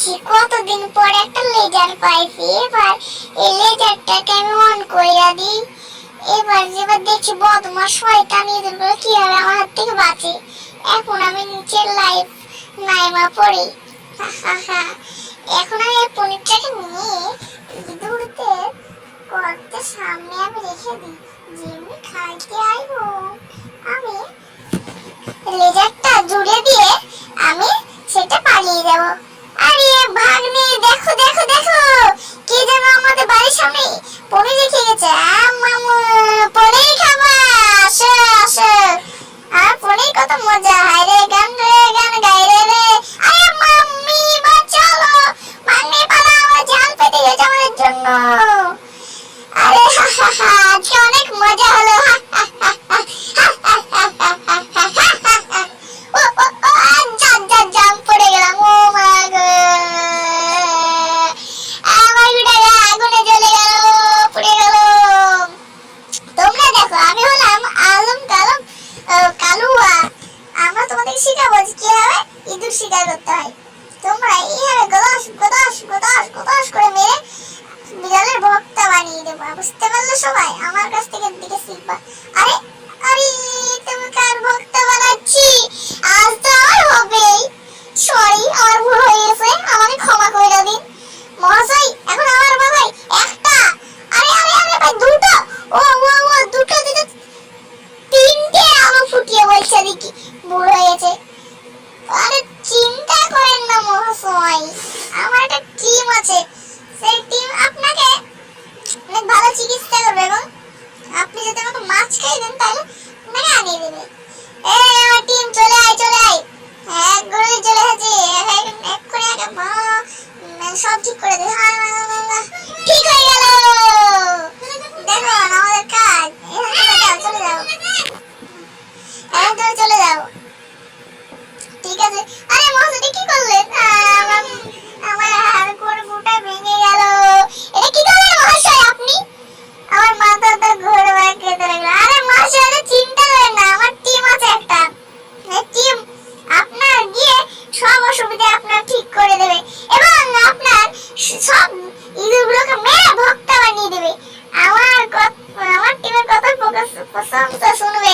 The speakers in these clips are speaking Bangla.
পেয়েছি, কতদিন পর একটা লেজার পাইছি। এবার এই লেজারটাকে আমি অন কইরা দিই। এবার দেখছি বদমাস শয়তান ইঁদুরগুলো কিভাবে আমার হাত থেকে বাঁচে। এখন আমি নিচের লাইফ নাইমা পড়ি। এখন আমি এই পনিরটাকে নিয়ে ইঁদুরদের গর্তের সামনে আমি রেখে দিই। যেমনি খাইতে আইবো আমি লেজারটা জুড়ে দিয়ে আমি সেটা পালিয়ে যাব। আরে ভাগ্নে, দেখো দেখো দেখো, কে যেন আমাদের বাড়ির সামনে পনির রেখে গেছে। মামু পনির খাবা, আসো আসো। আর পনির কত মজা হয় রে, গান গাই রে। আরে মাম্মি বাঁচালো, ভাগ্নে পালাও, জাল পেতে গেছে আমাদের জন্য। আরে আজকে অনেক মজা হলো। শিকার করতে হয়। তোমরা এইভাবে গদাস গদাস গদাস গদাস করে মেরে বিড়ালের ভক্তা বানিয়ে দেবো, বুঝতে পারলে সবাই? আমার কাছ থেকে দিকে শিখবা। আরে আরে তুমি কার ভক্তা বানাচ্ছি? আজ তো আর হবেই। সরি, আমার ভুল হয়ে গেছে, আমাকে ক্ষমা করে দিন মহাশয়। এখন আমার বাবাই একটা, আরে আরে আরে ভাই দুটো, ও ও ও দুটো দিতে তিনটে আলো ফুটিয়ে বলছে দেখি ভুল হয়েছে। আরে চিন্তা করেন না মহাশয়, আমার একটা টিম আছে, সেই টিম আপনাকে অনেক ভালো চিকিৎসা করবে এবং আপনি যদি আমাকে মাছ খাই দেন তাহলে আপনাকে আনিয়ে দেবে। এই আমার টিম চলে আয় চলে আয়। এক ঘরে চলে আসে, এক করে আগে সব ঠিক করে দে। ঠিক হয়ে গেল, দেখো আমাদের কাজ। চলে যাও এখন চলে যাও। ঠিক আছে। আরে মহাশয় কি করলেন? আমার হাড়গোড়টা ভেঙে গেল। এটা কি করলেন মহাশয় আপনি? আমার মাথাটা ঘুরবা কেটে লাগলো। আরে মহাশয় চিন্তা করেন না, আমার টিম আছে একটা। এই টিম আপনার গিয়ে সব অসুবিধা আপনার ঠিক করে দেবে এবং আপনার সব ইঁদুরগুলোকে মেরে ভক্তা বানিয়ে দেবে। আমার টিমের কথা প্রশংসা শুনবে।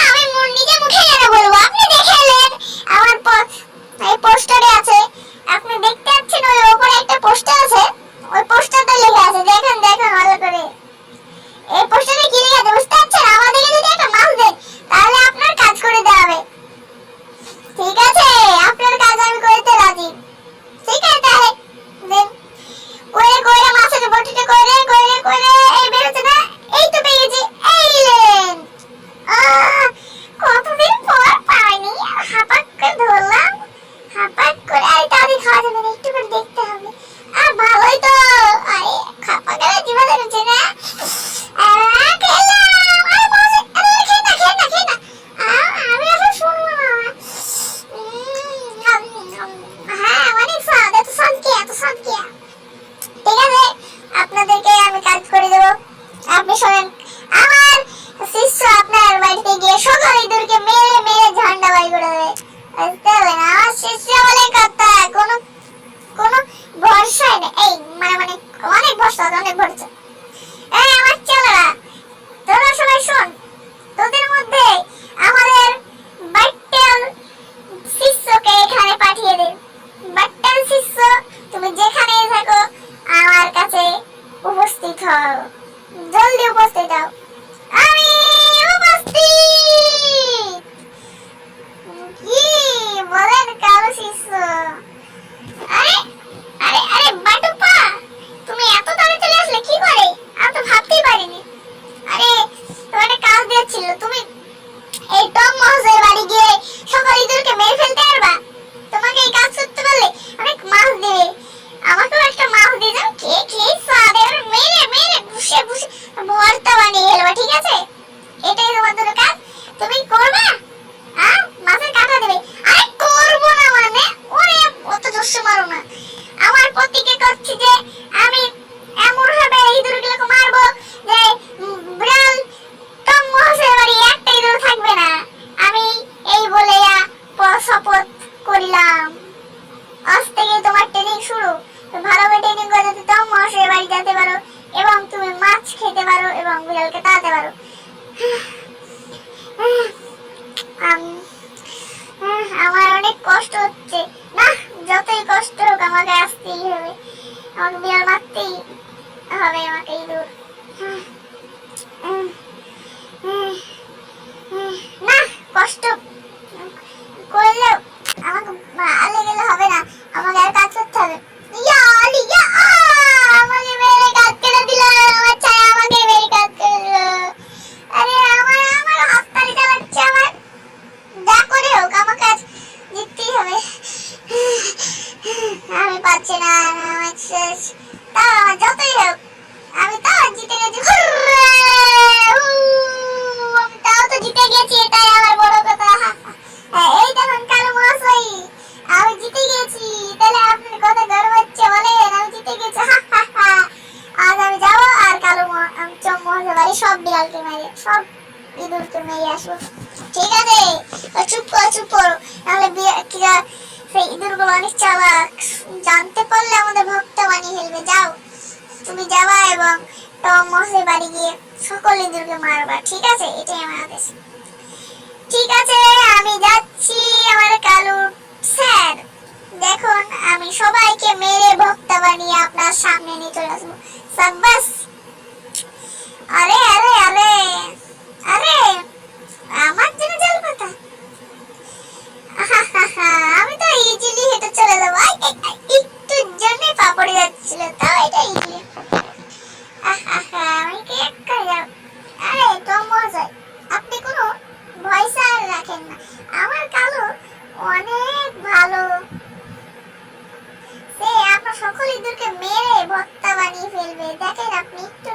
আমি নিজে মুখে কেন বলবো? আপনি দেখে এলেন আমার এই পোস্টারে আছে, আপনি দেখতে পাচ্ছেন ওই উপরে একটা পোস্টার আছে, ওই পোস্টারটা লেখা আছে, দেখেন দেখেন ভালো করে। এই পোস্টারে কি লেখা আছে বুঝতে পারছেন? আমাদেরকে যদি একটা মাছ দেন তাহলে আপনার কাজ করে দেওয়া হবে। ঠিক আছে, আপনার কাজ আমি করতে রাজি। ঠিক আছে তাহলে দেন। কইরে কইরে মাছের বটিতে কইরে কইরে কইরে এই বেরোচ্ছে না, এই তো পেয়ে গেছি, এই নিলেন। কতদিন পর পাইনি, হাপাক করে ধরলাম, হাপাক করে। আরে তাড়াতাড়ি খাওয়া যাবে না, একটু করে দেখতে হবে। আর ভালোই তো, আরে খাপা করে দিবা যাচ্ছে না। আমি এখন শুনবো না। হ্যাঁ অনেক স্বাদ, এত স্বাদ কি, এত স্বাদ কি। ঠিক আছে, আপনাদেরকে আমি কাজ করে দেবো। আপনি শোনেন, আমার শিষ্য আপনার বাড়িতে গিয়ে সকল ইঁদুরকে মেরে মেরে ঝান্ডা বাই করে দেবে, বুঝতে পারলেন? আমার শিষ্য বলে কথা, কোনো কোনো ভরসাই নেই। এই মানে অনেক ভরসা, অনেক ভরসা। এই আমার ছেলেরা, তোরা সবাই শোন, তোদের মধ্যে আমাদের বাট্টেল শিষ্যকে এখানে পাঠিয়ে দে। বাট্টেল শিষ্য, তুমি যেখানেই থাকো আমার কাছে উপস্থিত হও, জলদি উপস্থিত হও। আমি উপস্থিত। কি বলেন কালো শিষ্য? আরে আরে আরে বাটুপা, তুমি এত তাড়াতাড়ি চলে আসলে কি করে? আমি তো ভাবতেই পারিনি। আরে তোমার একটা কাজ দিয়েছিল, তুমি এই টম মহাশয়ের বাড়ি গিয়ে সকল ইঁদুরকে মেরে ফেলতে পারবা। তোমাকে এই কাজ করতে পারলে অনেক মাছ দেবে। আমাকেও একটা মাছ দিয়ে যাও, খেয়ে খেয়ে স্বাদ মেরে মেরে ঘুষে ঘুষে ভর্তা বানিয়ে ফেলবা। ঠিক আছে, এটাই তোমার জন্য কাজ, তুমি করবা। মাছের কাঁটা দেবে। আরে করবো না মানে, ওরে অত জোরসে মারো না। আমার প্রতিজ্ঞা করছি যে আমি এমন ভাবে ইঁদুরগুলোকে মারবো যে বিড়াল টম মহাশয়ের বাড়ি একটা ইঁদুর থাকবে না। আমি এই বলে শপথ করলাম। আজ থেকে তোমার ট্রেনিং শুরু। ভালোভাবে ট্রেনিং করে যাতে টম মহাশয়ের বাড়ি যেতে পারো এবং তুমি মাছ খেতে পারো এবং বিড়ালকে তাড়াতে পারো। আমার অনেক কষ্ট হচ্ছে। না, যতই কষ্ট হোক আমাকে আসতেই হবে, আমাকে বিড়াল মারতেই হবে, আমাকে ইঁদুর। না, কষ্ট করলেও আমাকে মারলে গেলে হবে না, আমাকে আর কাজ করতে হবে। ইয়া আলি ইয়া আমাকে মেরে কাজ করে দিল, আমার ছায়া আমাকে মেরে কাজ করে দিল। আরে আমার আমার হাততালি চালাচ্ছে, আমার যা করে হোক আমাকে আজ জিততেই হবে। আমি পাচ্ছি না, আমার শেষ। তাও আমার যতই হোক আমি তাও জিতে গেছি। আমি তাও তো জিতে গেছি, এটাই আমার বড় কথা। এই দেখুন কালু মহাশয়, আমি জিতে গেছি। তাহলে আপনার কথা গর্ব হচ্ছে বলেন, আমি জিতে গেছি। আজ আমি যাবো আর কালু চম মহাশয় বাড়ি সব বিড়ালকে মেরে, সব ইঁদুরকে মেরে আসবো। ঠিক আছে, চুপ করো চুপ করো, নাহলে সেই ইঁদুরগুলো অনেক চালাক, জানতে পারলে আমাদের ভক্ত বানিয়ে ফেলবে। যাও, তুমি যাবা এবং টম মহাশয় বাড়ি গিয়ে সকল ইঁদুরকে মারবা। ঠিক আছে, এটাই আমার আদেশ। ঠিক আছে, আমি যাচ্ছি আমার কালু স্যার। দেখুন আমি সবাইকে মেরে ভক্তা বানিয়ে আপনার সামনে নিয়ে চলে আসবো। সাব্বাস। আরে আরে আরে আরে আমার জন্য জল পাতা। আমি তো ইজিলি হেঁটে চলে যাবো। একটুর জন্যই পাপড়ে যাচ্ছিল, তাও এটা ইজিলি। আমি কি একা যাব? আরে টম মহাশয়, আপনি কোনো ভয়সা আর রাখেন না, আমার কালু অনেক ভালো। সে আপনার সকল ইঁদুরকে মেরে ভর্তা বানিয়ে ফেলবে। দেখেন আপনি একটু